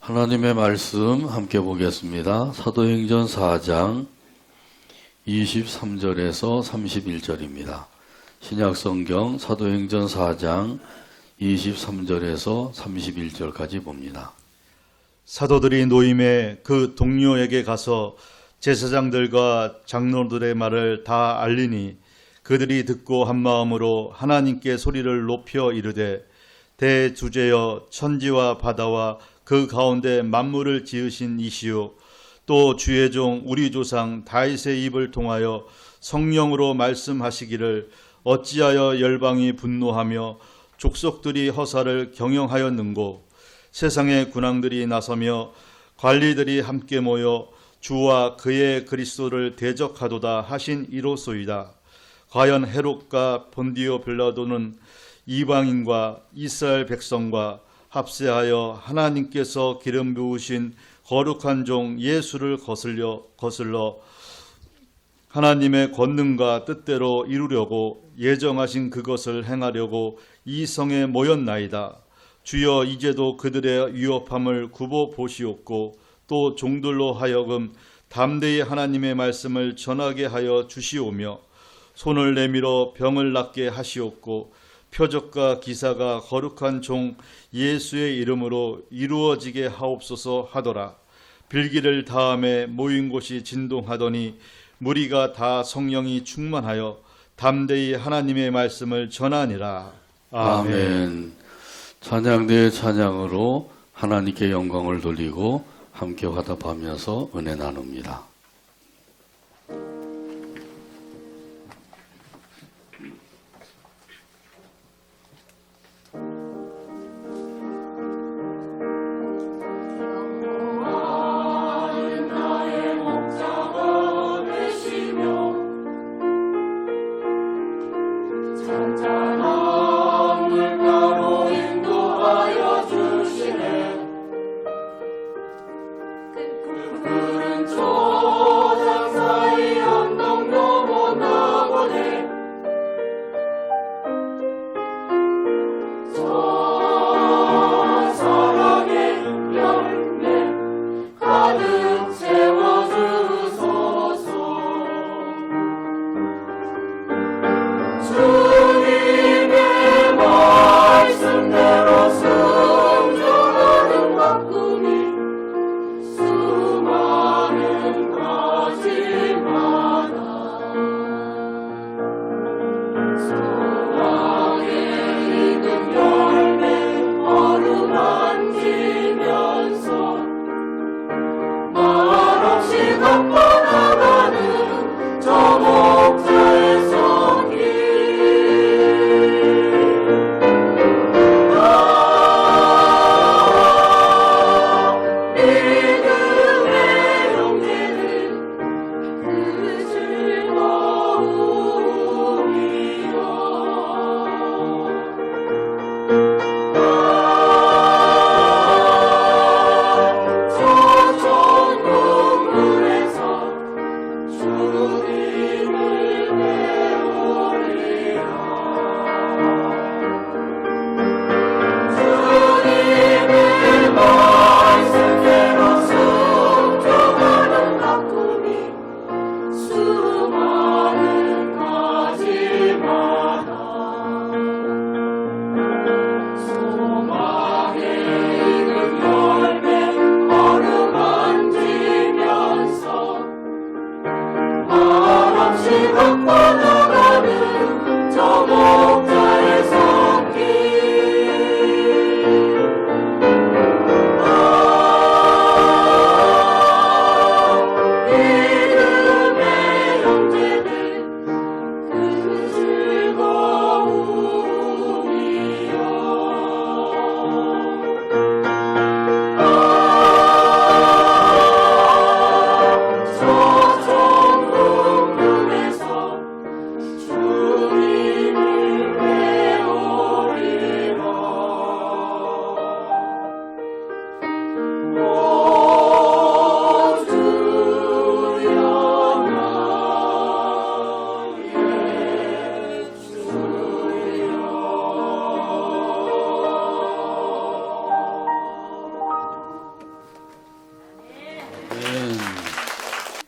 하나님의 말씀 함께 보겠습니다. 사도행전 4장 23절에서 31절입니다. 신약성경 사도행전 4장 23절에서 31절까지 봅니다. 사도들이 노임에 그 동료에게 가서 제사장들과 장로들의 말을 다 알리니 그들이 듣고 한마음으로 하나님께 소리를 높여 이르되 대주제여 천지와 바다와 그 가운데 만물을 지으신 이시요 또 주의 종 우리 조상 다윗의 입을 통하여 성령으로 말씀하시기를 어찌하여 열방이 분노하며 족속들이 허사를 경영하였는고 세상의 군왕들이 나서며 관리들이 함께 모여 주와 그의 그리스도를 대적하도다 하신 이로소이다. 과연 헤롯과 본디오 빌라도는 이방인과 이스라엘 백성과 합세하여 하나님께서 기름 부으신 거룩한 종 예수를 거슬러 하나님의 권능과 뜻대로 이루려고 예정하신 그것을 행하려고 이 성에 모였나이다. 주여 이제도 그들의 위협함을 굽어 보시옵고 또 종들로 하여금 담대히 하나님의 말씀을 전하게 하여 주시오며 손을 내밀어 병을 낫게 하시옵고 표적과 기사가 거룩한 종 예수의 이름으로 이루어지게 하옵소서 하더라. 빌기를 다음에 모인 곳이 진동하더니 무리가 다 성령이 충만하여 담대히 하나님의 말씀을 전하니라. 아멘. 찬양 대 찬양으로 하나님께 영광을 돌리고 함께 화답하면서 은혜 나눕니다. 푸른 초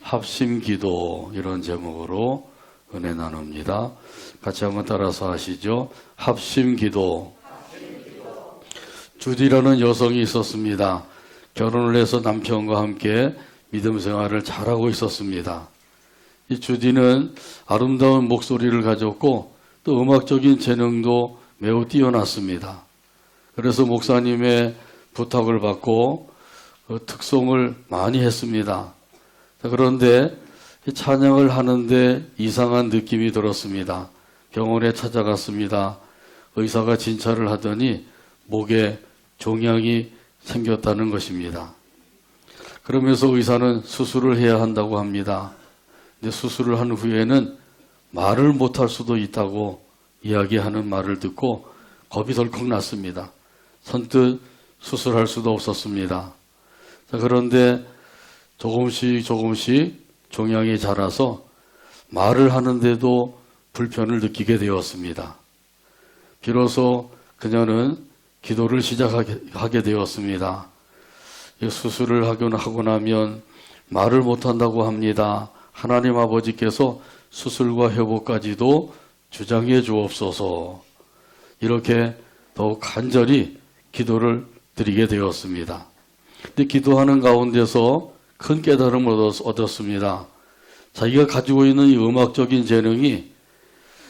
합심기도 이런 제목으로 은혜 나눕니다. 같이 한번 따라서 하시죠. 합심기도. 주디라는 여성이 있었습니다. 결혼을 해서 남편과 함께 믿음 생활을 잘하고 있었습니다. 이 주디는 아름다운 목소리를 가졌고 또 음악적인 재능도 매우 뛰어났습니다. 그래서 목사님의 부탁을 받고 그 특송을 많이 했습니다. 그런데 찬양을 하는데 이상한 느낌이 들었습니다. 병원에 찾아갔습니다. 의사가 진찰을 하더니 목에 종양이 생겼다는 것입니다. 그러면서 의사는 수술을 해야 한다고 합니다. 근데 수술을 한 후에는 말을 못할 수도 있다고 이야기하는 말을 듣고 겁이 덜컥 났습니다. 선뜻 수술할 수도 없었습니다. 그런데 조금씩 종양이 자라서 말을 하는데도 불편을 느끼게 되었습니다. 비로소 그녀는 기도를 시작하게 되었습니다. 수술을 하고 나면 말을 못한다고 합니다. 하나님 아버지께서 수술과 회복까지도 주장해 주옵소서. 이렇게 더욱 간절히 기도를 드리게 되었습니다. 근데 기도하는 가운데서 큰 깨달음을 얻었습니다. 자기가 가지고 있는 이 음악적인 재능이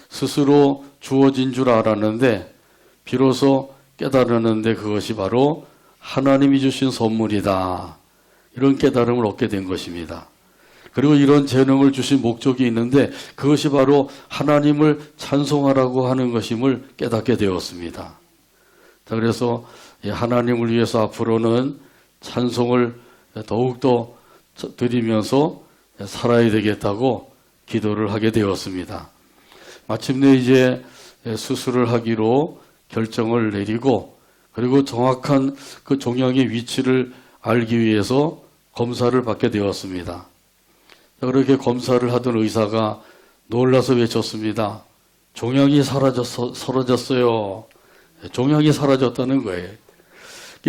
스스로 주어진 줄 알았는데 비로소 깨달았는데 그것이 바로 하나님이 주신 선물이다. 이런 깨달음을 얻게 된 것입니다. 그리고 이런 재능을 주신 목적이 있는데 그것이 바로 하나님을 찬송하라고 하는 것임을 깨닫게 되었습니다. 그래서 하나님을 위해서 앞으로는 찬송을 더욱더 드리면서 살아야 되겠다고 기도를 하게 되었습니다. 마침내 이제 수술을 하기로 결정을 내리고 그리고 정확한 그 종양의 위치를 알기 위해서 검사를 받게 되었습니다. 그렇게 검사를 하던 의사가 놀라서 외쳤습니다. 종양이 사라졌어요. 종양이 사라졌다는 거예요.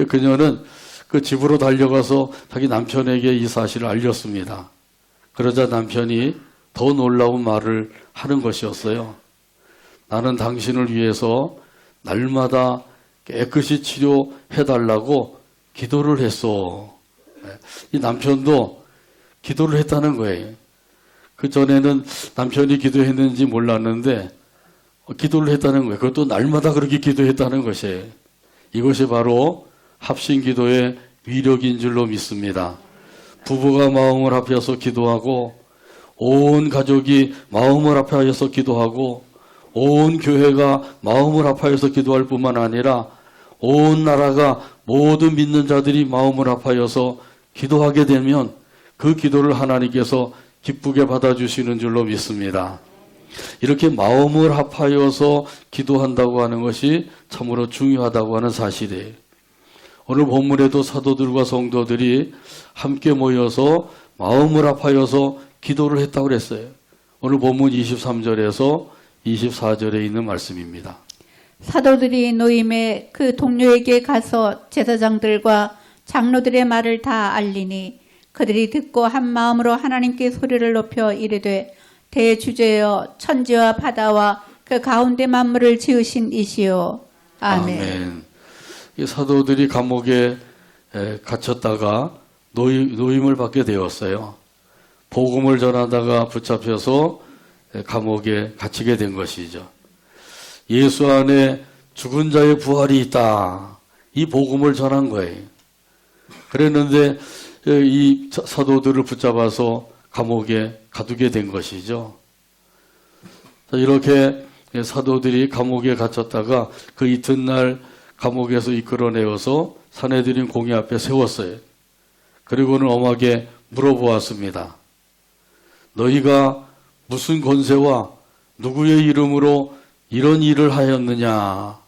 그녀는 그 집으로 달려가서 자기 남편에게 이 사실을 알렸습니다. 그러자 남편이 더 놀라운 말을 하는 것이었어요. 나는 당신을 위해서 날마다 깨끗이 치료해달라고 기도를 했어. 이 남편도 기도를 했다는 거예요. 그 전에는 남편이 기도했는지 몰랐는데 기도를 했다는 거예요. 그것도 날마다 그렇게 기도했다는 것이에요. 이것이 바로 합심기도의 위력인 줄로 믿습니다. 부부가 마음을 합해서 기도하고 온 가족이 마음을 합하여서 기도하고 온 교회가 마음을 합하여서 기도할 뿐만 아니라 온 나라가 모든 믿는 자들이 마음을 합하여서 기도하게 되면 그 기도를 하나님께서 기쁘게 받아주시는 줄로 믿습니다. 이렇게 마음을 합하여서 기도한다고 하는 것이 참으로 중요하다고 하는 사실이에요. 오늘 본문에도 사도들과 성도들이 함께 모여서 마음을 합하여서 기도를 했다고 그랬어요. 오늘 본문 23절에서 24절에 있는 말씀입니다. 사도들이 노임에 그 동료에게 가서 제사장들과 장로들의 말을 다 알리니 그들이 듣고 한 마음으로 하나님께 소리를 높여 이르되 대주제여 천지와 바다와 그 가운데 만물을 지으신 이시요. 아멘. 이 사도들이 감옥에 갇혔다가 노임을 받게 되었어요. 복음을 전하다가 붙잡혀서 감옥에 갇히게 된 것이죠. 예수 안에 죽은 자의 부활이 있다. 이 복음을 전한 거예요. 그랬는데 이 사도들을 붙잡아서 감옥에 가두게 된 것이죠. 이렇게 사도들이 감옥에 갇혔다가 그 이튿날 감옥에서 이끌어내어서 산헤드린 공회 앞에 세웠어요. 그리고는 엄하게 물어보았습니다. 너희가 무슨 권세와 누구의 이름으로 이런 일을 하였느냐?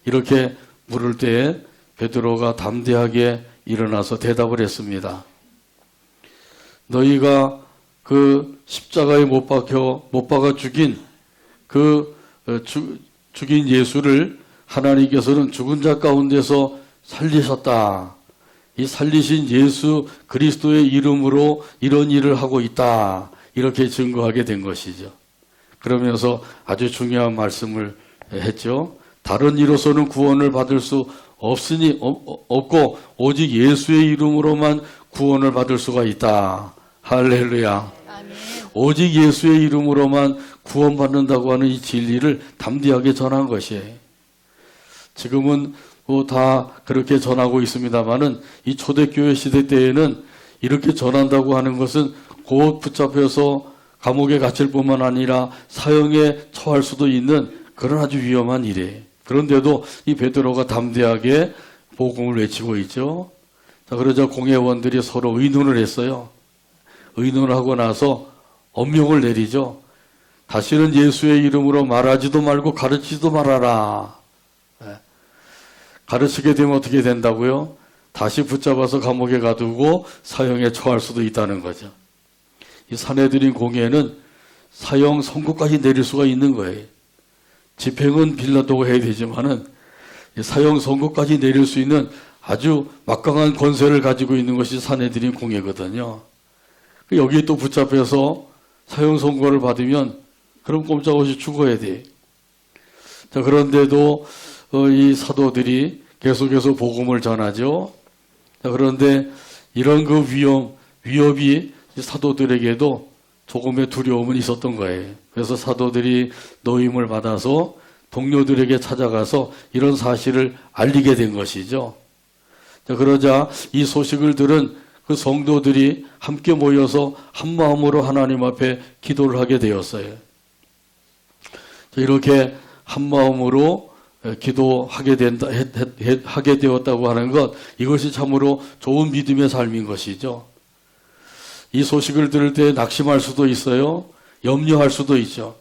이렇게 물을 때에 베드로가 담대하게 일어나서 대답을 했습니다. 너희가 그 십자가에 못 박아 죽인 죽인 예수를 하나님께서는 죽은 자 가운데서 살리셨다. 이 살리신 예수 그리스도의 이름으로 이런 일을 하고 있다. 이렇게 증거하게 된 것이죠. 그러면서 아주 중요한 말씀을 했죠. 다른 이로서는 구원을 받을 수 없고 오직 예수의 이름으로만 구원을 받을 수가 있다. 할렐루야. 오직 예수의 이름으로만 구원받는다고 하는 이 진리를 담대하게 전한 것이에요. 지금은 다 그렇게 전하고 있습니다만은 이 초대교회 시대 때에는 이렇게 전한다고 하는 것은 곧 붙잡혀서 감옥에 갇힐 뿐만 아니라 사형에 처할 수도 있는 그런 아주 위험한 일이에요. 그런데도 이 베드로가 담대하게 복음을 외치고 있죠. 자, 그러자 공회원들이 서로 의논을 했어요. 의논을 하고 나서 엄명을 내리죠. 다시는 예수의 이름으로 말하지도 말고 가르치지도 말아라. 가르치게 되면 어떻게 된다고요? 다시 붙잡아서 감옥에 가두고 사형에 처할 수도 있다는 거죠. 이 사내들인 공회는 사형 선고까지 내릴 수가 있는 거예요. 집행은 빌라도가 해야 되지만은 사형 선고까지 내릴 수 있는 아주 막강한 권세를 가지고 있는 것이 사내들인 공회거든요. 여기에 또 붙잡혀서 사형 선고를 받으면 그럼 꼼짝없이 죽어야 돼. 자, 그런데도 이 사도들이 계속해서 복음을 전하죠. 자, 그런데 이런 그 위협이 사도들에게도 조금의 두려움은 있었던 거예요. 그래서 사도들이 노임을 받아서 동료들에게 찾아가서 이런 사실을 알리게 된 것이죠. 자, 그러자 이 소식을 들은 그 성도들이 함께 모여서 한 마음으로 하나님 앞에 기도를 하게 되었어요. 자, 이렇게 한 마음으로 기도하게 하게 되었다고 하는 것, 이것이 참으로 좋은 믿음의 삶인 것이죠. 이 소식을 들을 때 낙심할 수도 있어요. 염려할 수도 있죠.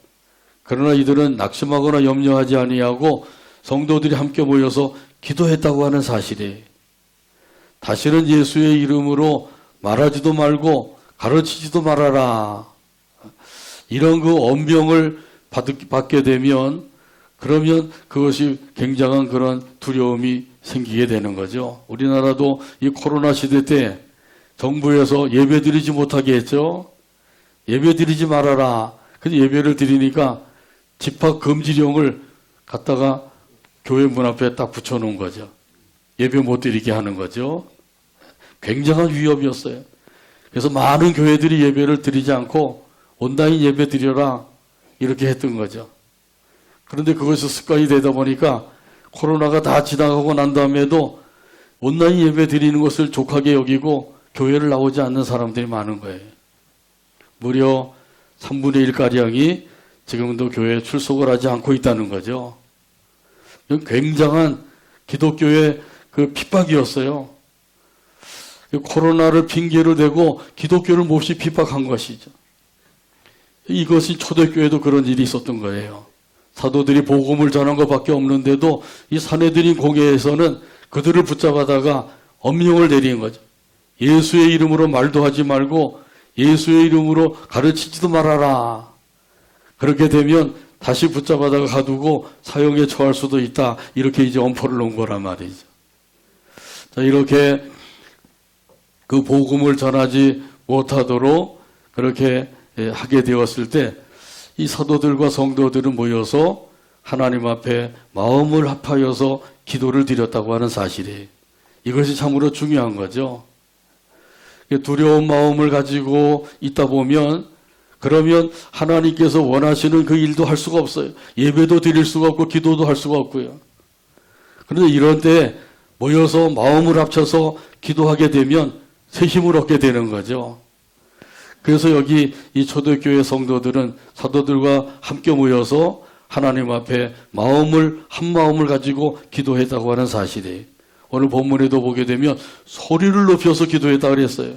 그러나 이들은 낙심하거나 염려하지 아니하고 성도들이 함께 모여서 기도했다고 하는 사실이에요. 다시는 예수의 이름으로 말하지도 말고 가르치지도 말아라. 이런 그 엄명을 받게 되면 그러면 그것이 굉장한 그런 두려움이 생기게 되는 거죠. 우리나라도 이 코로나 시대 때 정부에서 예배 드리지 못하게 했죠. 예배 드리지 말아라. 근데 예배를 드리니까 집합 금지령을 갖다가 교회 문 앞에 딱 붙여놓은 거죠. 예배 못 드리게 하는 거죠. 굉장한 위협이었어요. 그래서 많은 교회들이 예배를 드리지 않고 온라인 예배 드려라 이렇게 했던 거죠. 그런데 그것이 습관이 되다 보니까 코로나가 다 지나가고 난 다음에도 온라인 예배 드리는 것을 족하게 여기고 교회를 나오지 않는 사람들이 많은 거예요. 무려 3분의 1가량이 지금도 교회에 출석을 하지 않고 있다는 거죠. 굉장한 기독교의 그 핍박이었어요. 코로나를 핑계로 대고 기독교를 몹시 핍박한 것이죠. 이것이 초대교회도 그런 일이 있었던 거예요. 사도들이 복음을 전한 것밖에 없는데도 이 사내들인 공회에서는 그들을 붙잡아다가 엄명을 내린 거죠. 예수의 이름으로 말도 하지 말고 예수의 이름으로 가르치지도 말아라. 그렇게 되면 다시 붙잡아다가 가두고 사형에 처할 수도 있다. 이렇게 이제 엄포를 놓은 거란 말이죠. 자, 이렇게 그 복음을 전하지 못하도록 그렇게 하게 되었을 때 이 사도들과 성도들은 모여서 하나님 앞에 마음을 합하여서 기도를 드렸다고 하는 사실이에요. 이것이 참으로 중요한 거죠. 두려운 마음을 가지고 있다 보면 그러면 하나님께서 원하시는 그 일도 할 수가 없어요. 예배도 드릴 수가 없고 기도도 할 수가 없고요. 그런데 이런 때 모여서 마음을 합쳐서 기도하게 되면 새 힘을 얻게 되는 거죠. 그래서 여기 이 초대교회 성도들은 사도들과 함께 모여서 하나님 앞에 한 마음을 가지고 기도했다고 하는 사실이에요. 오늘 본문에도 보게 되면 소리를 높여서 기도했다고 그랬어요.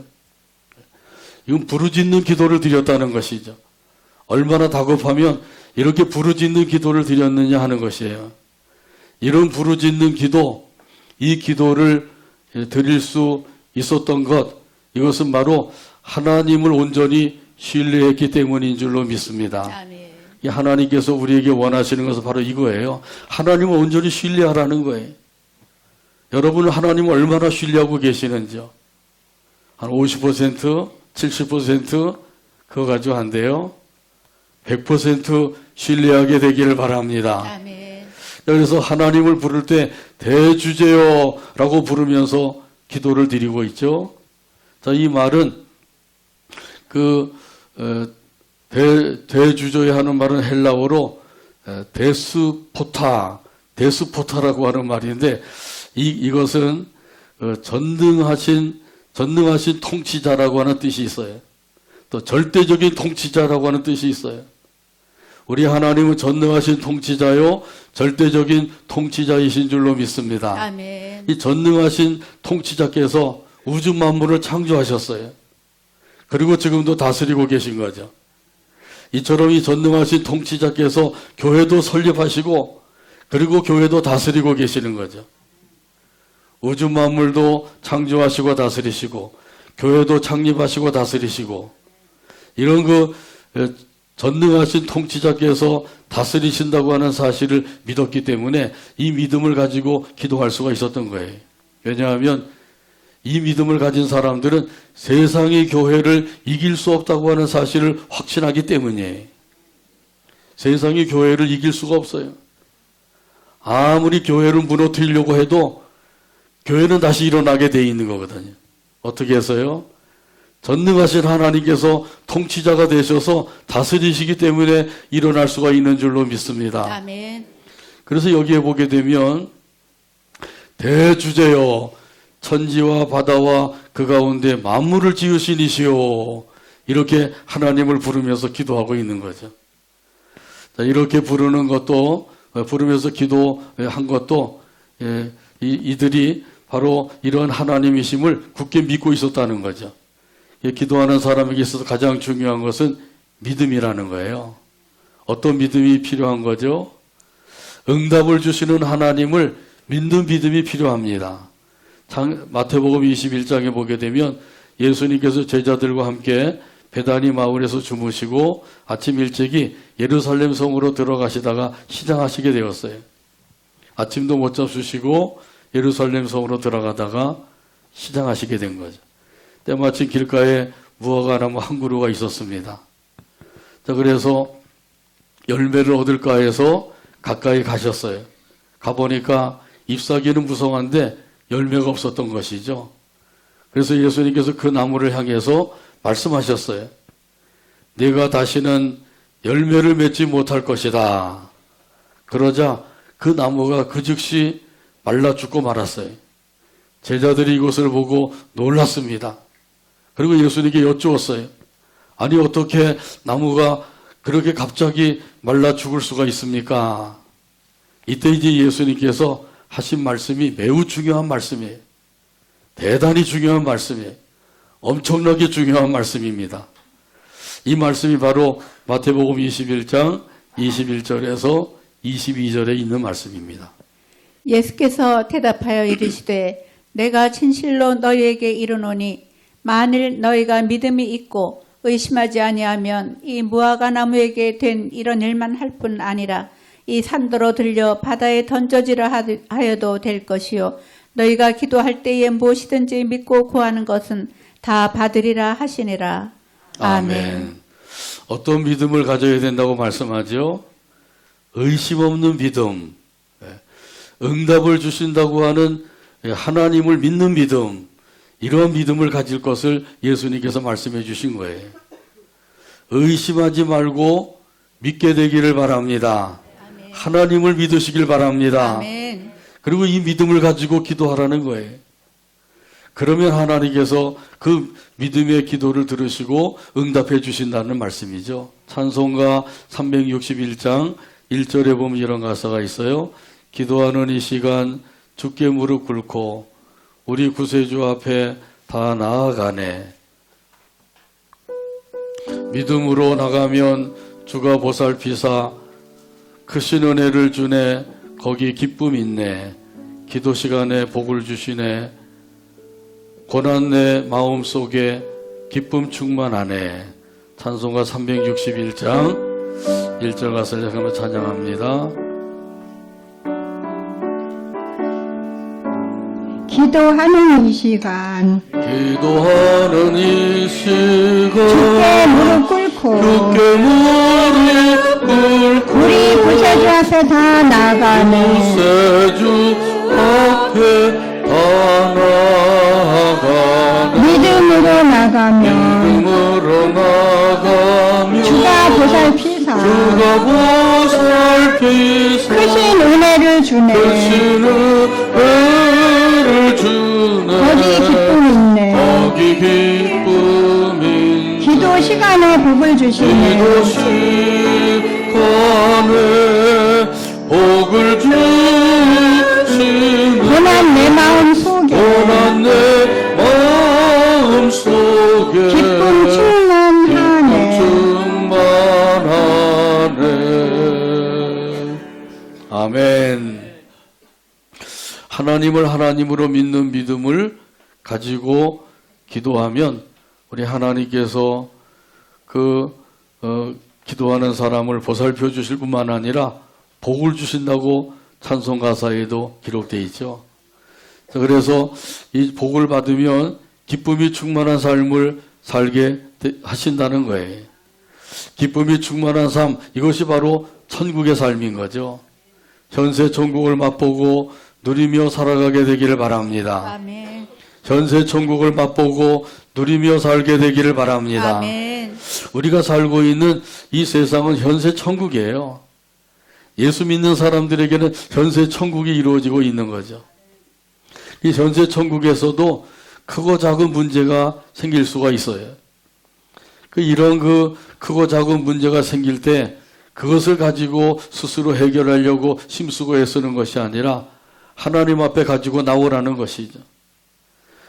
이건 부르짖는 기도를 드렸다는 것이죠. 얼마나 다급하면 이렇게 부르짖는 기도를 드렸느냐 하는 것이에요. 이런 부르짖는 기도, 이 기도를 드릴 수 있었던 것, 이것은 바로 하나님을 온전히 신뢰했기 때문인 줄로 믿습니다. 아멘. 하나님께서 우리에게 원하시는 것은 바로 이거예요. 하나님을 온전히 신뢰하라는 거예요. 여러분은 하나님을 얼마나 신뢰하고 계시는지요? 한 50%, 70% 그거 가지고 안 돼요. 100% 신뢰하게 되기를 바랍니다. 아멘. 그래서 하나님을 부를 때 대주제요라고 부르면서 기도를 드리고 있죠. 자, 이 말은 대주제요 하는 말은 헬라어로 데스포타라고 하는 말인데 이것은 전능하신 통치자라고 하는 뜻이 있어요. 또 절대적인 통치자라고 하는 뜻이 있어요. 우리 하나님은 전능하신 통치자요, 절대적인 통치자이신 줄로 믿습니다. 아멘. 이 전능하신 통치자께서 우주 만물을 창조하셨어요. 그리고 지금도 다스리고 계신 거죠. 이처럼 이 전능하신 통치자께서 교회도 설립하시고 그리고 교회도 다스리고 계시는 거죠. 우주 만물도 창조하시고 다스리시고 교회도 창립하시고 다스리시고 이런 전능하신 통치자께서 다스리신다고 하는 사실을 믿었기 때문에 이 믿음을 가지고 기도할 수가 있었던 거예요. 왜냐하면 이 믿음을 가진 사람들은 세상의 교회를 이길 수 없다고 하는 사실을 확신하기 때문이에요. 세상의 교회를 이길 수가 없어요. 아무리 교회를 무너뜨리려고 해도 교회는 다시 일어나게 돼 있는 거거든요. 어떻게 해서요? 전능하신 하나님께서 통치자가 되셔서 다스리시기 때문에 일어날 수가 있는 줄로 믿습니다. 아멘. 그래서 여기에 보게 되면 대주제요 천지와 바다와 그 가운데 만물을 지으신 이시오 이렇게 하나님을 부르면서 기도하고 있는 거죠. 자, 이렇게 부르면서 기도한 것도 이들이 바로 이런 하나님이심을 굳게 믿고 있었다는 거죠. 기도하는 사람에게 있어서 가장 중요한 것은 믿음이라는 거예요. 어떤 믿음이 필요한 거죠? 응답을 주시는 하나님을 믿는 믿음이 필요합니다. 마태복음 21장에 보게 되면 예수님께서 제자들과 함께 베다니 마을에서 주무시고 아침 일찍이 예루살렘 성으로 들어가시다가 시장하시게 되었어요. 아침도 못 잡수시고 예루살렘 성으로 들어가다가 시장하시게 된 거죠. 때마침 길가에 무화과 나무 한 그루가 있었습니다. 자, 그래서 열매를 얻을까 해서 가까이 가셨어요. 가보니까 잎사귀는 무성한데 열매가 없었던 것이죠. 그래서 예수님께서 그 나무를 향해서 말씀하셨어요. 내가 다시는 열매를 맺지 못할 것이다. 그러자 그 나무가 그 즉시 말라 죽고 말았어요. 제자들이 이것을 보고 놀랐습니다. 그리고 예수님께 여쭈었어요. 아니 어떻게 나무가 그렇게 갑자기 말라 죽을 수가 있습니까? 이때 이제 예수님께서 하신 말씀이 매우 중요한 말씀이에요. 대단히 중요한 말씀이에요. 엄청나게 중요한 말씀입니다. 이 말씀이 바로 마태복음 21장 21절에서 22절에 있는 말씀입니다. 예수께서 대답하여 이르시되 내가 진실로 너희에게 이르노니 만일 너희가 믿음이 있고 의심하지 아니하면 이 무화과 나무에게 된 이런 일만 할 뿐 아니라 이 산도로 들려 바다에 던져지라 하여도 될 것이요 너희가 기도할 때에 무엇이든지 믿고 구하는 것은 다 받으리라 하시니라. 아멘. 어떤 믿음을 가져야 된다고 말씀하죠? 의심 없는 믿음, 응답을 주신다고 하는 하나님을 믿는 믿음, 이런 믿음을 가질 것을 예수님께서 말씀해 주신 거예요. 의심하지 말고 믿게 되기를 바랍니다. 아멘. 하나님을 믿으시길 바랍니다. 아멘. 그리고 이 믿음을 가지고 기도하라는 거예요. 그러면 하나님께서 그 믿음의 기도를 들으시고 응답해 주신다는 말씀이죠. 찬송가 361장 1절에 보면 이런 가사가 있어요. 기도하는 이 시간 주께 무릎 꿇고 우리 구세주 앞에 다 나아가네. 믿음으로 나가면 주가 보살피사 크신 은혜를 주네. 거기 기쁨 있네. 기도 시간에 복을 주시네. 고난 내 마음속에 기쁨 충만하네. 찬송가 361장 1절 가사를 한번 찬양합니다. 기도하는 이 시간 기도하는 이 시간 주께 무릎 꿇고 주께 무릎 꿇고 우리 부세주 앞에 다 나가네. 구세주 앞에 다 나가네. 믿음으로 나가며 믿음으로 나가며 주가 보살피사 주가 보살피사 크신 은혜를 주네. 크신 은혜를 주네. 거기 기쁨 있네. 거기 기쁨 있네. 기도 시간에 복을 주시네. 기도 시간에 복을 주시네. 고난 내 마음 속에 고난 내 마음 속에 기쁨 충만하네. 충만하네. 아멘. 하나님을 하나님으로 믿는 믿음을 가지고 기도하면 우리 하나님께서 기도하는 사람을 보살펴 주실 뿐만 아니라 복을 주신다고 찬송 가사에도 기록되어 있죠. 그래서 이 복을 받으면 기쁨이 충만한 삶을 살게 하신다는 거예요. 기쁨이 충만한 삶, 이것이 바로 천국의 삶인 거죠. 현세 천국을 맛보고 누리며 살아가게 되기를 바랍니다. 아멘. 현세 천국을 맛보고 누리며 살게 되기를 바랍니다. 아멘. 우리가 살고 있는 이 세상은 현세 천국이에요. 예수 믿는 사람들에게는 현세 천국이 이루어지고 있는 거죠. 이 현세 천국에서도 크고 작은 문제가 생길 수가 있어요. 이런 크고 작은 문제가 생길 때 그것을 가지고 스스로 해결하려고 힘쓰고 애쓰는 것이 아니라 하나님 앞에 가지고 나오라는 것이죠.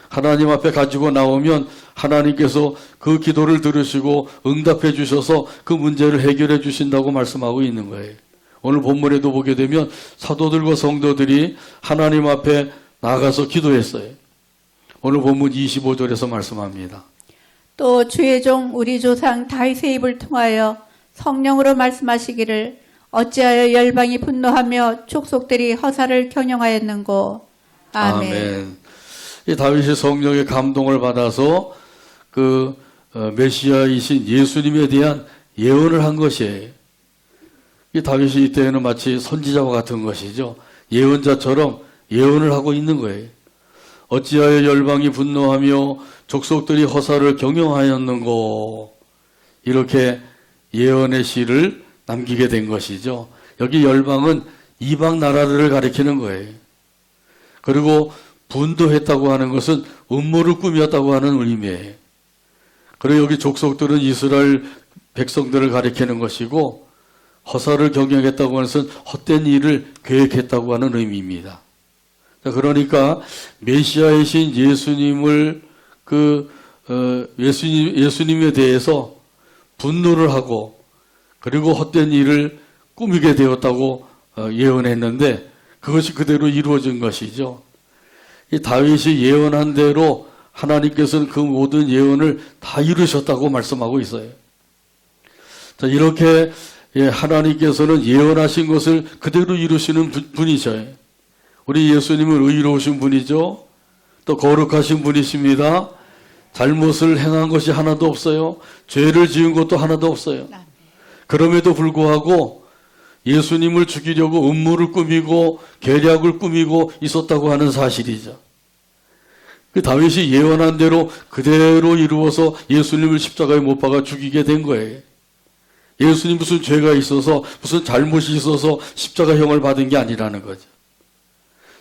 하나님 앞에 가지고 나오면 하나님께서 그 기도를 들으시고 응답해 주셔서 그 문제를 해결해 주신다고 말씀하고 있는 거예요. 오늘 본문에도 보게 되면 사도들과 성도들이 하나님 앞에 나가서 기도했어요. 오늘 본문 25절에서 말씀합니다. 또 주의 종 우리 조상 다윗의 입을 통하여 성령으로 말씀하시기를 어찌하여 열방이 분노하며 족속들이 허사를 경영하였는고. 아멘. 이 다윗이 성령의 감동을 받아서 메시아이신 예수님에 대한 예언을 한 것이에요. 이 다윗이 이때에는 마치 선지자와 같은 것이죠. 예언자처럼 예언을 하고 있는 거예요. 어찌하여 열방이 분노하며 족속들이 허사를 경영하였는고. 이렇게 예언의 시를 남기게 된 것이죠. 여기 열방은 이방 나라들을 가리키는 거예요. 그리고 분도했다고 하는 것은 음모를 꾸몄다고 하는 의미예요. 그리고 여기 족속들은 이스라엘 백성들을 가리키는 것이고 허사를 경영했다고 하는 것은 헛된 일을 계획했다고 하는 의미입니다. 그러니까 메시아이신 예수님을 예수님에 대해서 분노를 하고 그리고 헛된 일을 꾸미게 되었다고 예언했는데 그것이 그대로 이루어진 것이죠. 이 다윗이 예언한 대로 하나님께서는 그 모든 예언을 다 이루셨다고 말씀하고 있어요. 자, 이렇게 하나님께서는 예언하신 것을 그대로 이루시는 분이셔요. 우리 예수님은 의로우신 분이죠. 또 거룩하신 분이십니다. 잘못을 행한 것이 하나도 없어요. 죄를 지은 것도 하나도 없어요. 그럼에도 불구하고 예수님을 죽이려고 음모를 꾸미고 계략을 꾸미고 있었다고 하는 사실이죠. 그 다윗이 예언한 대로 그대로 이루어서 예수님을 십자가에 못 박아 죽이게 된 거예요. 예수님 무슨 죄가 있어서 무슨 잘못이 있어서 십자가형을 받은 게 아니라는 거죠.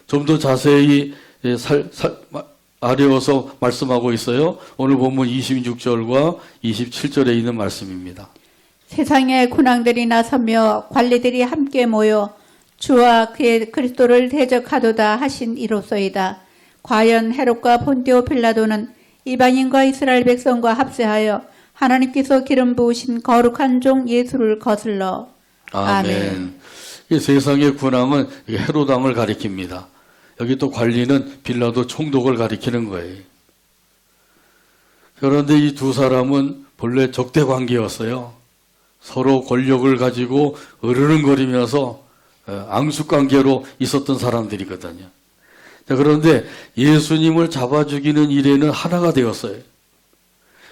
좀 더 자세히 아뢰어서 말씀하고 있어요. 오늘 본문 26절과 27절에 있는 말씀입니다. 세상의 군왕들이 나서며 관리들이 함께 모여 주와 그의 그리스도를 대적하도다 하신 이로소이다. 과연 헤롯과 본디오 빌라도는 이방인과 이스라엘 백성과 합세하여 하나님께서 기름 부으신 거룩한 종 예수를 거슬러. 아멘. 이 세상의 군왕은 헤롯 왕을 가리킵니다. 여기 또 관리는 빌라도 총독을 가리키는 거예요. 그런데 이 두 사람은 본래 적대 관계였어요. 서로 권력을 가지고 으르렁거리면서 앙숙관계로 있었던 사람들이거든요. 자, 그런데 예수님을 잡아 죽이는 일에는 하나가 되었어요.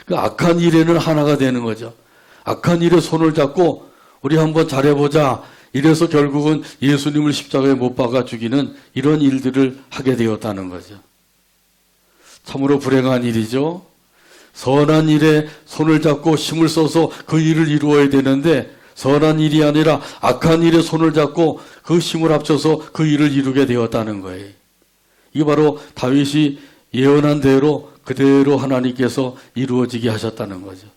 그 악한 일에는 하나가 되는 거죠. 악한 일에 손을 잡고 우리 한번 잘해보자. 이래서 결국은 예수님을 십자가에 못 박아 죽이는 이런 일들을 하게 되었다는 거죠. 참으로 불행한 일이죠. 선한 일에 손을 잡고 힘을 써서 그 일을 이루어야 되는데 선한 일이 아니라 악한 일에 손을 잡고 그 힘을 합쳐서 그 일을 이루게 되었다는 거예요. 이게 바로 다윗이 예언한 대로 그대로 하나님께서 이루어지게 하셨다는 거죠.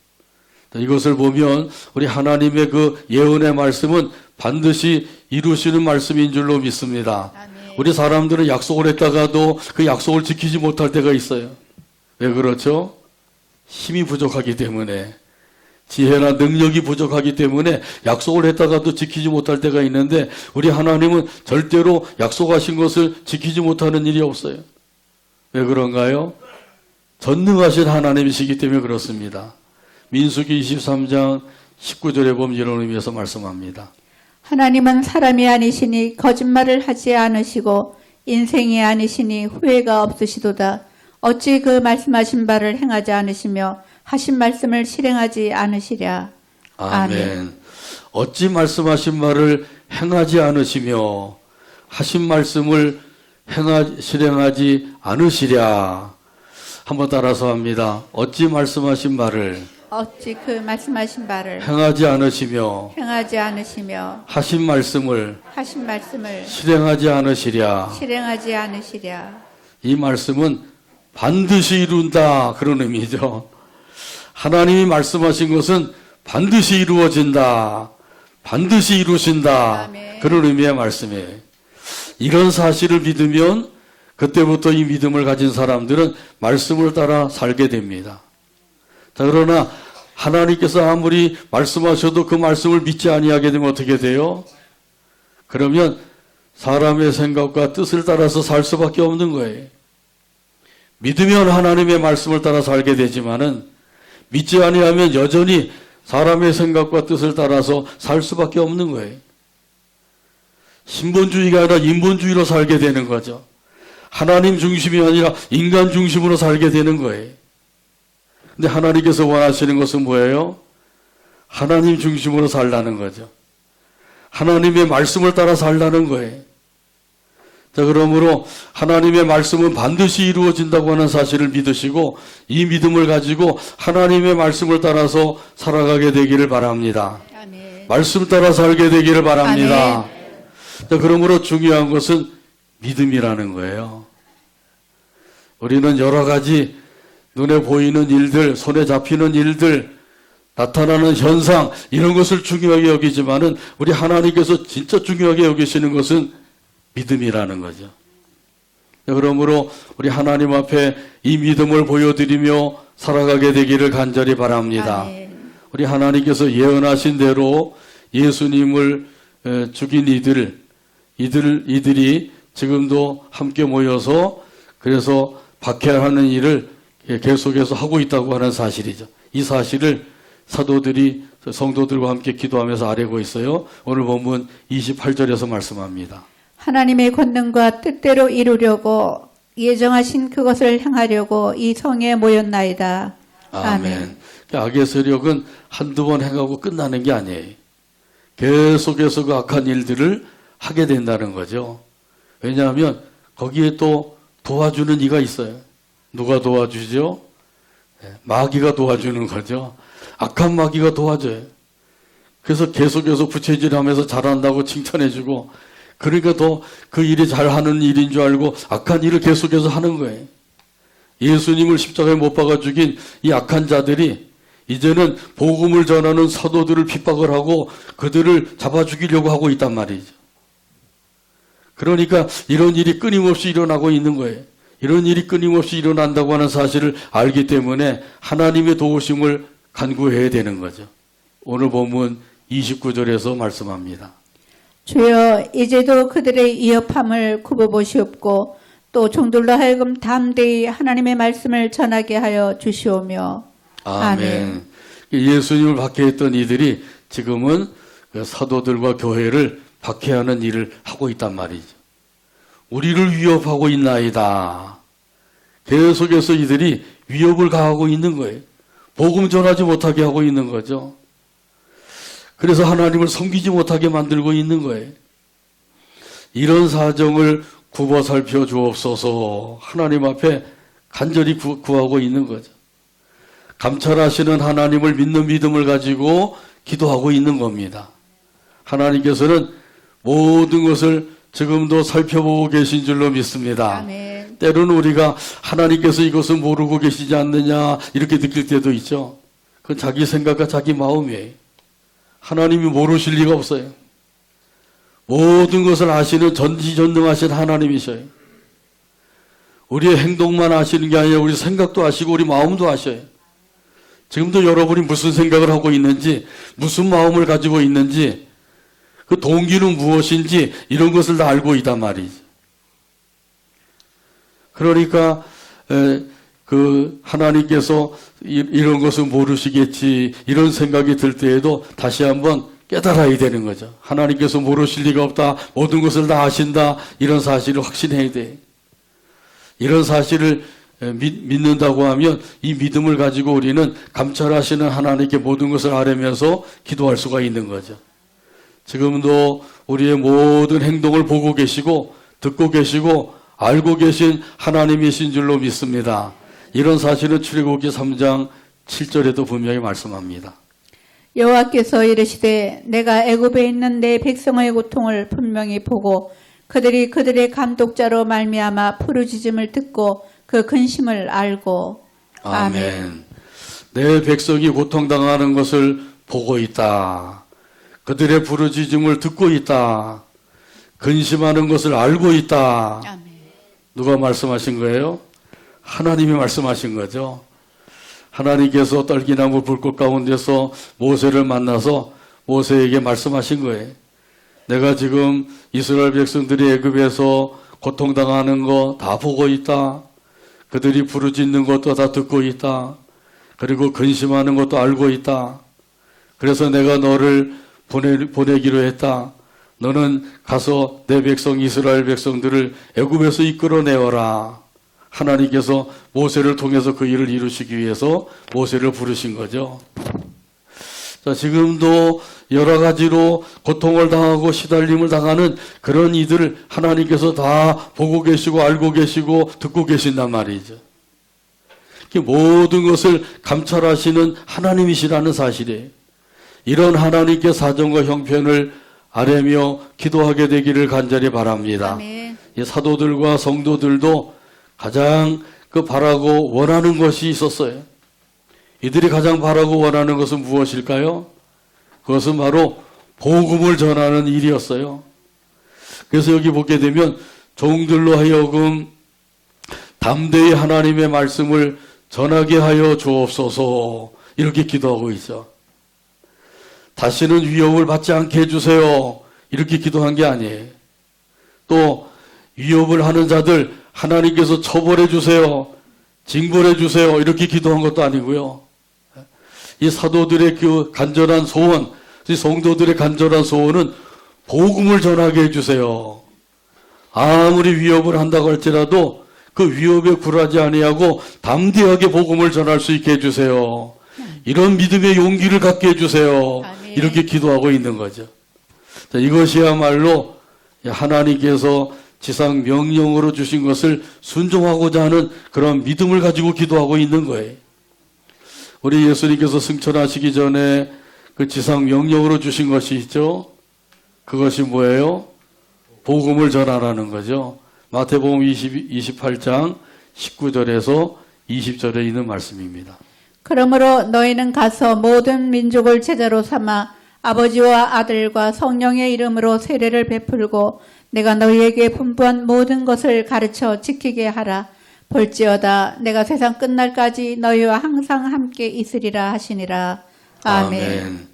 이것을 보면 우리 하나님의 그 예언의 말씀은 반드시 이루시는 말씀인 줄로 믿습니다. 우리 사람들은 약속을 했다가도 그 약속을 지키지 못할 때가 있어요. 왜 그렇죠? 힘이 부족하기 때문에, 지혜나 능력이 부족하기 때문에 약속을 했다가도 지키지 못할 때가 있는데 우리 하나님은 절대로 약속하신 것을 지키지 못하는 일이 없어요. 왜 그런가요? 전능하신 하나님이시기 때문에 그렇습니다. 민수기 23장 19절에 보면 이런 의미에서 말씀합니다. 하나님은 사람이 아니시니 거짓말을 하지 않으시고 인생이 아니시니 후회가 없으시도다. 어찌 그 말씀하신 바를 행하지 않으시며 하신 말씀을 실행하지 않으시랴. 아멘. 어찌 말씀하신 말을 행하지 않으시며 하신 말씀을 실행하지 않으시랴. 한번 따라서 합니다. 어찌 말씀하신 말을 어찌 그 말씀하신 바를 행하지 않으시며 행하지 않으시며 하신 말씀을 하신 말씀을 실행하지 않으시랴. 실행하지 않으시랴. 이 말씀은 반드시 이룬다 그런 의미죠. 하나님이 말씀하신 것은 반드시 이루어진다. 반드시 이루신다. 아멘. 그런 의미의 말씀이에요. 이런 사실을 믿으면 그때부터 이 믿음을 가진 사람들은 말씀을 따라 살게 됩니다. 자, 그러나 하나님께서 아무리 말씀하셔도 그 말씀을 믿지 아니하게 되면 어떻게 돼요? 그러면 사람의 생각과 뜻을 따라서 살 수밖에 없는 거예요. 믿으면 하나님의 말씀을 따라 살게 되지만은 믿지 아니하면 여전히 사람의 생각과 뜻을 따라서 살 수밖에 없는 거예요. 신본주의가 아니라 인본주의로 살게 되는 거죠. 하나님 중심이 아니라 인간 중심으로 살게 되는 거예요. 근데 하나님께서 원하시는 것은 뭐예요? 하나님 중심으로 살라는 거죠. 하나님의 말씀을 따라 살라는 거예요. 자, 그러므로 하나님의 말씀은 반드시 이루어진다고 하는 사실을 믿으시고 이 믿음을 가지고 하나님의 말씀을 따라서 살아가게 되기를 바랍니다. 아멘. 말씀 따라 살게 되기를 바랍니다. 아멘. 자, 그러므로 중요한 것은 믿음이라는 거예요. 우리는 여러 가지 눈에 보이는 일들, 손에 잡히는 일들, 나타나는 현상 이런 것을 중요하게 여기지만은 우리 하나님께서 진짜 중요하게 여기시는 것은 믿음이라는 거죠. 그러므로 우리 하나님 앞에 이 믿음을 보여드리며 살아가게 되기를 간절히 바랍니다. 아멘. 우리 하나님께서 예언하신 대로 예수님을 죽인 이들이 지금도 함께 모여서 그래서 박해하는 일을 계속해서 하고 있다고 하는 사실이죠. 이 사실을 사도들이 성도들과 함께 기도하면서 아뢰고 있어요. 오늘 본문 28절에서 말씀합니다. 하나님의 권능과 뜻대로 이루려고 예정하신 그것을 행하려고 이 성에 모였나이다. 아멘. 악의 세력은 한두 번 행하고 끝나는 게 아니에요. 계속해서 그 악한 일들을 하게 된다는 거죠. 왜냐하면 거기에 또 도와주는 이가 있어요. 누가 도와주죠? 마귀가 도와주는 거죠. 악한 마귀가 도와줘요. 그래서 계속해서 부채질하면서 잘한다고 칭찬해주고 그러니까 더 그 일이 잘하는 일인 줄 알고 악한 일을 계속해서 하는 거예요. 예수님을 십자가에 못 박아 죽인 이 악한 자들이 이제는 복음을 전하는 사도들을 핍박을 하고 그들을 잡아 죽이려고 하고 있단 말이죠. 그러니까 이런 일이 끊임없이 일어나고 있는 거예요. 이런 일이 끊임없이 일어난다고 하는 사실을 알기 때문에 하나님의 도우심을 간구해야 되는 거죠. 오늘 본문 29절에서 말씀합니다. 주여 이제도 그들의 위협함을 굽어보시옵고 또 종들로 하여금 담대히 하나님의 말씀을 전하게 하여 주시오며. 아멘. 예수님을 박해했던 이들이 지금은 그 사도들과 교회를 박해하는 일을 하고 있단 말이죠. 우리를 위협하고 있나이다. 계속해서 이들이 위협을 가하고 있는 거예요. 복음 전하지 못하게 하고 있는 거죠. 그래서 하나님을 섬기지 못하게 만들고 있는 거예요. 이런 사정을 굽어 살펴 주옵소서. 하나님 앞에 간절히 구하고 있는 거죠. 감찰하시는 하나님을 믿는 믿음을 가지고 기도하고 있는 겁니다. 하나님께서는 모든 것을 지금도 살펴보고 계신 줄로 믿습니다. 아멘. 때로는 우리가 하나님께서 이것을 모르고 계시지 않느냐 이렇게 느낄 때도 있죠. 그건 자기 생각과 자기 마음이에요. 하나님이 모르실 리가 없어요. 모든 것을 아시는 전지전능하신 하나님이셔요. 우리의 행동만 아시는 게 아니라 우리 생각도 아시고 우리 마음도 아셔요. 지금도 여러분이 무슨 생각을 하고 있는지, 무슨 마음을 가지고 있는지, 그 동기는 무엇인지 이런 것을 다 알고 있단 말이죠. 그러니까 그 하나님께서 이런 것을 모르시겠지 이런 생각이 들 때에도 다시 한번 깨달아야 되는 거죠. 하나님께서 모르실 리가 없다. 모든 것을 다 아신다. 이런 사실을 확신해야 돼. 이런 사실을 믿는다고 하면 이 믿음을 가지고 우리는 감찰하시는 하나님께 모든 것을 아뢰면서 기도할 수가 있는 거죠. 지금도 우리의 모든 행동을 보고 계시고 듣고 계시고 알고 계신 하나님이신 줄로 믿습니다. 이런 사실은 출애굽기 3장 7절에도 분명히 말씀합니다. 여호와께서 이르시되 내가 애굽에 있는 내 백성의 고통을 분명히 보고 그들이 그들의 감독자로 말미암아 부르짖음을 듣고 그 근심을 알고. 아멘. 내 백성이 고통당하는 것을 보고 있다. 그들의 부르짖음을 듣고 있다. 근심하는 것을 알고 있다. 아멘. 누가 말씀하신 거예요? 하나님이 말씀하신 거죠. 하나님께서 떨기나무 불꽃 가운데서 모세를 만나서 모세에게 말씀하신 거예요. 내가 지금 이스라엘 백성들이 애굽에서 고통당하는 거 다 보고 있다. 그들이 부르짖는 것도 다 듣고 있다. 그리고 근심하는 것도 알고 있다. 그래서 내가 너를 보내기로 했다. 너는 가서 내 백성 이스라엘 백성들을 애굽에서 이끌어내어라. 하나님께서 모세를 통해서 그 일을 이루시기 위해서 모세를 부르신 거죠. 자, 지금도 여러 가지로 고통을 당하고 시달림을 당하는 그런 이들을 하나님께서 다 보고 계시고 알고 계시고 듣고 계신단 말이죠. 모든 것을 감찰하시는 하나님이시라는 사실이에요. 이런 하나님께 사정과 형편을 아뢰며 기도하게 되기를 간절히 바랍니다. 아멘. 이 사도들과 성도들도 가장 바라고 원하는 것이 있었어요. 이들이 가장 바라고 원하는 것은 무엇일까요? 그것은 바로 복음을 전하는 일이었어요. 그래서 여기 보게 되면 종들로 하여금 담대히 하나님의 말씀을 전하게 하여 주옵소서 이렇게 기도하고 있죠. 다시는 위협을 받지 않게 해주세요. 이렇게 기도한 게 아니에요. 또 위협을 하는 자들 하나님께서 처벌해 주세요. 징벌해 주세요. 이렇게 기도한 것도 아니고요. 이 사도들의 그 간절한 소원, 이 성도들의 간절한 소원은 복음을 전하게 해주세요. 아무리 위협을 한다고 할지라도 그 위협에 굴하지 아니하고 담대하게 복음을 전할 수 있게 해주세요. 이런 믿음의 용기를 갖게 해주세요. 아멘. 이렇게 기도하고 있는 거죠. 자, 이것이야말로 하나님께서 지상 명령으로 주신 것을 순종하고자 하는 그런 믿음을 가지고 기도하고 있는 거예요. 우리 예수님께서 승천하시기 전에 그 지상 명령으로 주신 것이 있죠. 그것이 뭐예요? 복음을 전하라는 거죠. 마태복음 28장 19절에서 20절에 있는 말씀입니다. 그러므로 너희는 가서 모든 민족을 제자로 삼아 아버지와 아들과 성령의 이름으로 세례를 베풀고 내가 너희에게 분부한 모든 것을 가르쳐 지키게 하라. 볼지어다 내가 세상 끝날까지 너희와 항상 함께 있으리라 하시니라. 아멘.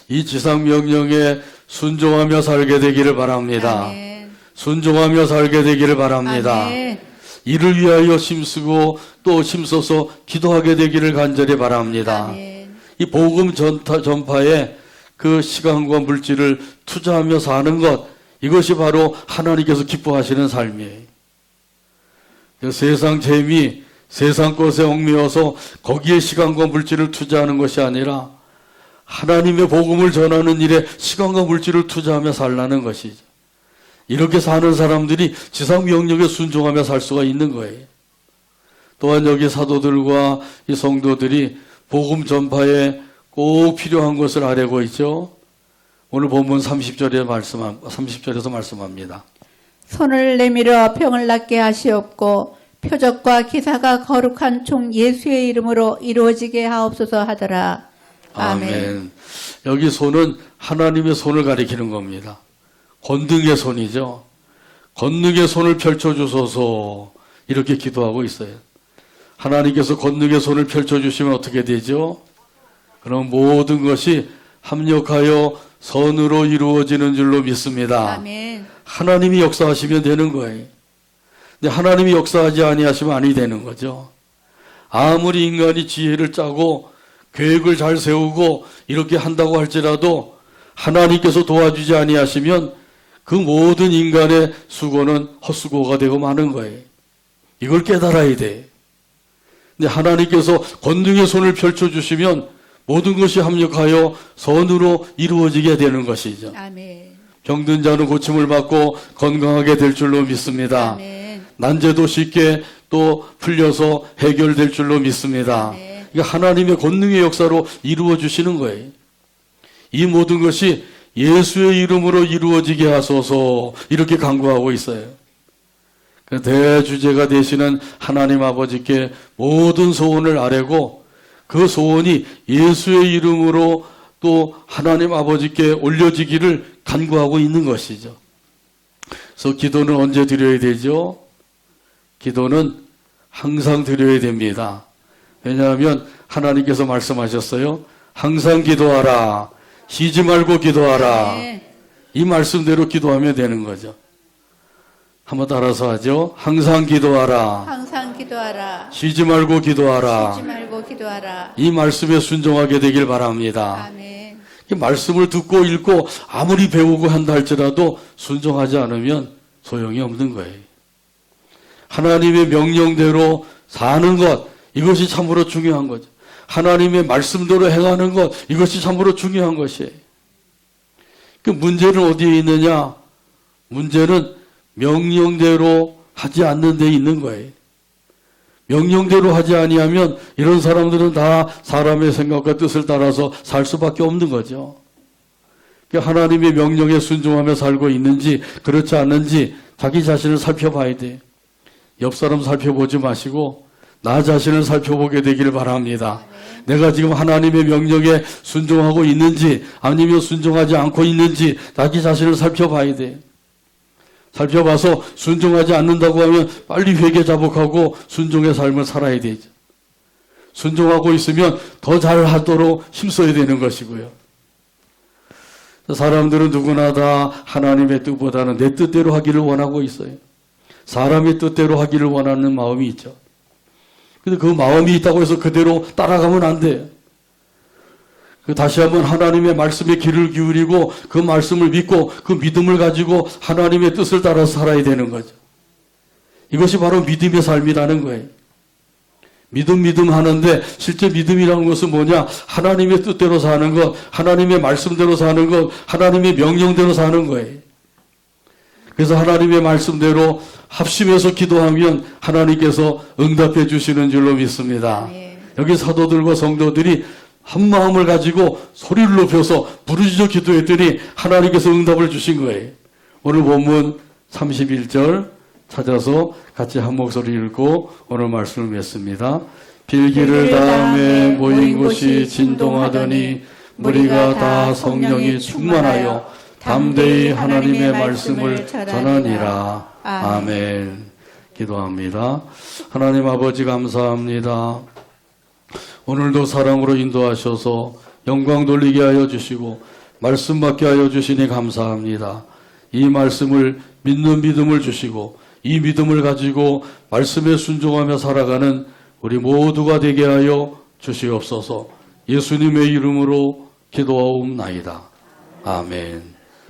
이 지상 명령에 순종하며 살게 되기를 바랍니다. 아멘. 순종하며 살게 되기를 바랍니다. 아멘. 이를 위하여 힘쓰고 또 힘써서 기도하게 되기를 간절히 바랍니다. 아멘. 이 복음 전파에 그 시간과 물질을 투자하며 사는 것, 이것이 바로 하나님께서 기뻐하시는 삶이에요. 세상 재미, 세상 것에 얽매여서 거기에 시간과 물질을 투자하는 것이 아니라 하나님의 복음을 전하는 일에 시간과 물질을 투자하며 살라는 것이죠. 이렇게 사는 사람들이 지상 명령에 순종하며 살 수가 있는 거예요. 또한 여기 사도들과 이 성도들이 복음 전파에 꼭 필요한 것을 아뢰고 있죠. 오늘 본문 30절에서 말씀합니다. 손을 내밀어 병을 낫게 하시옵고 표적과 기사가 거룩한 종 예수의 이름으로 이루어지게 하옵소서 하더라. 아멘. 여기 손은 하나님의 손을 가리키는 겁니다. 권능의 손이죠. 권능의 손을 펼쳐주소서 이렇게 기도하고 있어요. 하나님께서 권능의 손을 펼쳐주시면 어떻게 되죠? 그럼 모든 것이 합력하여 선으로 이루어지는 줄로 믿습니다. 아멘. 하나님이 역사하시면 되는 거예요. 근데 하나님이 역사하지 아니하시면 아니 되는 거죠. 아무리 인간이 지혜를 짜고 계획을 잘 세우고 이렇게 한다고 할지라도 하나님께서 도와주지 아니하시면 그 모든 인간의 수고는 헛수고가 되고 마는 거예요. 이걸 깨달아야 돼. 근데 하나님께서 권능의 손을 펼쳐주시면 모든 것이 합력하여 선으로 이루어지게 되는 것이죠. 아멘. 병든 자는 고침을 받고 건강하게 될 줄로 믿습니다. 아멘. 난제도 쉽게 또 풀려서 해결될 줄로 믿습니다. 아멘. 이게 하나님의 권능의 역사로 이루어 주시는 거예요. 이 모든 것이 예수의 이름으로 이루어지게 하소서 이렇게 간구하고 있어요. 그 대주제가 되시는 하나님 아버지께 모든 소원을 아뢰고 그 소원이 예수의 이름으로 또 하나님 아버지께 올려지기를 간구하고 있는 것이죠. 그래서 기도는 언제 드려야 되죠? 기도는 항상 드려야 됩니다. 왜냐하면 하나님께서 말씀하셨어요. 항상 기도하라. 쉬지 말고 기도하라. 이 말씀대로 기도하면 되는 거죠. 한번 따라서 하죠. 항상 기도하라. 항상 기도하라. 쉬지 말고 기도하라. 쉬지 말고 기도하라. 이 말씀에 순종하게 되길 바랍니다. 아멘. 이 말씀을 듣고 읽고 아무리 배우고 한다 할지라도 순종하지 않으면 소용이 없는 거예요. 하나님의 명령대로 사는 것, 이것이 참으로 중요한 거죠. 하나님의 말씀대로 행하는 것, 이것이 참으로 중요한 것이에요. 그 문제는 어디에 있느냐? 문제는 명령대로 하지 않는 데 있는 거예요. 명령대로 하지 아니하면 이런 사람들은 다 사람의 생각과 뜻을 따라서 살 수밖에 없는 거죠. 하나님의 명령에 순종하며 살고 있는지 그렇지 않는지 자기 자신을 살펴봐야 돼요. 옆 사람 살펴보지 마시고 나 자신을 살펴보게 되기를 바랍니다. 내가 지금 하나님의 명령에 순종하고 있는지 아니면 순종하지 않고 있는지 자기 자신을 살펴봐야 돼요. 살펴봐서 순종하지 않는다고 하면 빨리 회개자복하고 순종의 삶을 살아야 되죠. 순종하고 있으면 더 잘하도록 힘써야 되는 것이고요. 사람들은 누구나 다 하나님의 뜻보다는 내 뜻대로 하기를 원하고 있어요. 사람의 뜻대로 하기를 원하는 마음이 있죠. 근데 그 마음이 있다고 해서 그대로 따라가면 안 돼요. 다시 한번 하나님의 말씀에 귀를 기울이고 그 말씀을 믿고 그 믿음을 가지고 하나님의 뜻을 따라서 살아야 되는 거죠. 이것이 바로 믿음의 삶이라는 거예요. 믿음 하는데 실제 믿음이라는 것은 뭐냐? 하나님의 뜻대로 사는 것, 하나님의 말씀대로 사는 것, 하나님의 명령대로 사는 거예요. 그래서 하나님의 말씀대로 합심해서 기도하면 하나님께서 응답해 주시는 줄로 믿습니다. 여기 사도들과 성도들이 한 마음을 가지고 소리를 높여서 부르짖어 기도했더니 하나님께서 응답을 주신 거예요. 오늘 본문 31절 찾아서 같이 한 목소리 읽고 오늘 말씀을 맺습니다. 빌기를 다음에 모인 곳이 진동하더니 무리가 다 성령이 충만하여 담대히 하나님의 말씀을 전하니라. 아멘. 기도합니다. 하나님 아버지 감사합니다. 오늘도 사랑으로 인도하셔서 영광 돌리게 하여 주시고 말씀 받게 하여 주시니 감사합니다. 이 말씀을 믿는 믿음을 주시고 이 믿음을 가지고 말씀에 순종하며 살아가는 우리 모두가 되게 하여 주시옵소서. 예수님의 이름으로 기도하옵나이다. 아멘.